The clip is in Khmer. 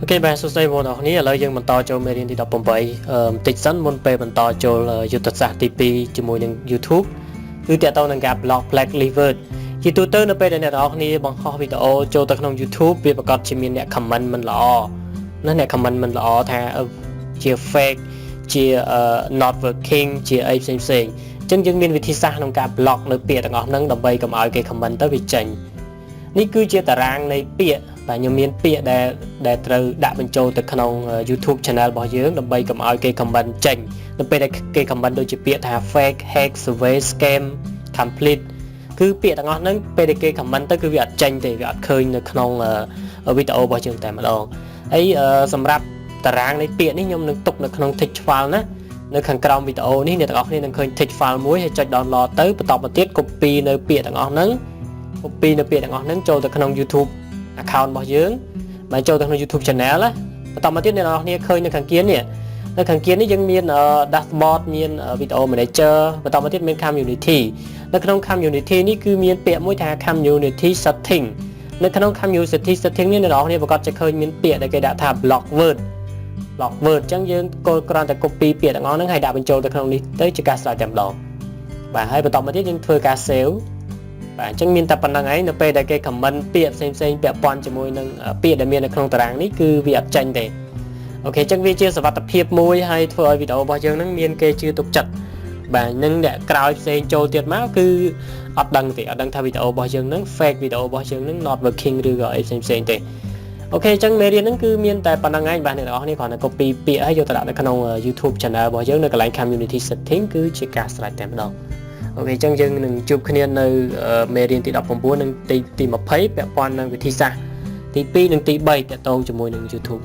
Ok, bạn số dây vô đó ní là dân mình to cho mấy đi đọc 7 tích sẵn môn bề mình to cho YouTube TP cho môi những YouTube cứ tiện tao nâng gặp blog Black Liver khi tôi tới nó bên này đó ní bằng kho video cho tới trong YouTube việc có chỉ mình nè comment mình lọ nó nè comment mình lọ thà chia fake chia not working chia ai xem chân dân miền Việt thì sao nâng gặp blog nơi bịa tầng ngọc nâng đầm bay cầm ai cái comment tới việc chỉnh ní cứ chia tà rang này bịa và nhiều miền bịa để từ đã bên châu từ trong YouTube channel bao nhiêu đầm bay cầm ai cái comment chỉnh đầm bay cái comment đôi chỉ bịa thà fake hack survey scam complete cứ bịa tầng ngọc nâng PDK comment tới cứ việc chỉnh thì việc khơiនៅក្នុងvideo bao nhiêu tại mà đâu ấyสำหรับตารางในเปียนี่ยมนึงตกในក្នុង text file ណានៅខាងក្រោមវីដេអូនេះអ្នកទាំងអស់គ្នានឹងឃើញ text file មួយហើយចុច download ទៅបន្តមកទៀត copy នៅពាក្យទាំងអស់ហ្នឹង copy នៅពាក្យទាំងអស់ហ្នឹងចូលទៅក្នុង YouTube account របស់យើងបើចូលទៅក្នុង YouTube channel ណាបន្តមកទៀតអ្នកទាំងអស់គ្នាឃើញនៅខាងគៀននេះនៅខាងគៀននេះយើងមាន dashboard មាន video manager បន្តមកទៀតមាន community នៅក្នុង community នេះគឺមានពាក្យមួយថា community setting នៅក្នុង community setting នេះអ្នកទាំងអស់គ្នាប្រកាសจะឃើញមានពាក្យដែលគេដាក់ថា block word ចឹងយើងគ្រាន់តែ copy ពាក្យទាំងអស់ហ្នឹងហើយដាក់បញ្ចូលទៅក្នុងនេះទៅជាការស្រាវតែម្ដងបាទហើយបន្តមកទៀតយើងធ្វើការ save បាទអញ្ចឹងមានតែប៉ុណ្្នឹងឯងនៅពេលដែលគេ comment ពាក្យផ្សេងពាក់ព័ន្ធជាមួយនឹងពាក្យដែលមាននៅក្នុងតារាងនេះគឺវាអត់ចាញ់ទេអូខេអញ្ចឹងវាជាសុវត្ថិភាពមួយហើយធ្វើឲ្យវីដេអូរបស់យើងហ្នឹងមានគេជឿទុកចិត្តបាទនឹងអ្នកក្រោយផ្សេងចូលទៀតមកគឺអត់ដឹងទេអត់ដឹងថាវីដេអូរបស់យើងហ្នឹង fake វីដេអូរបស់យើងហ្នឹង not working ឬក៏អីផ្សេងទេអូខេអញ្ចឹងមេរៀនហ្នឹងគឺមានតែប៉ុណ្្នឹងឯងបាទអ្នកនរគ្នាគ្រាន់តែ copy ពាក្យហើយយកទៅដាក់នៅក្នុង YouTube channel របស់យើងនៅកន្លែង community setting គឺជាការស្រេចតែម្ដងអូខេអញ្ចឹងយើងនឹងជួបគ្នានៅមេរៀនទី19និងទី20ពាក់ព័ន្ធនឹងវិធីសាស្ត្រទី2និងទី3ទាក់ទងជាមួយនឹង YouTube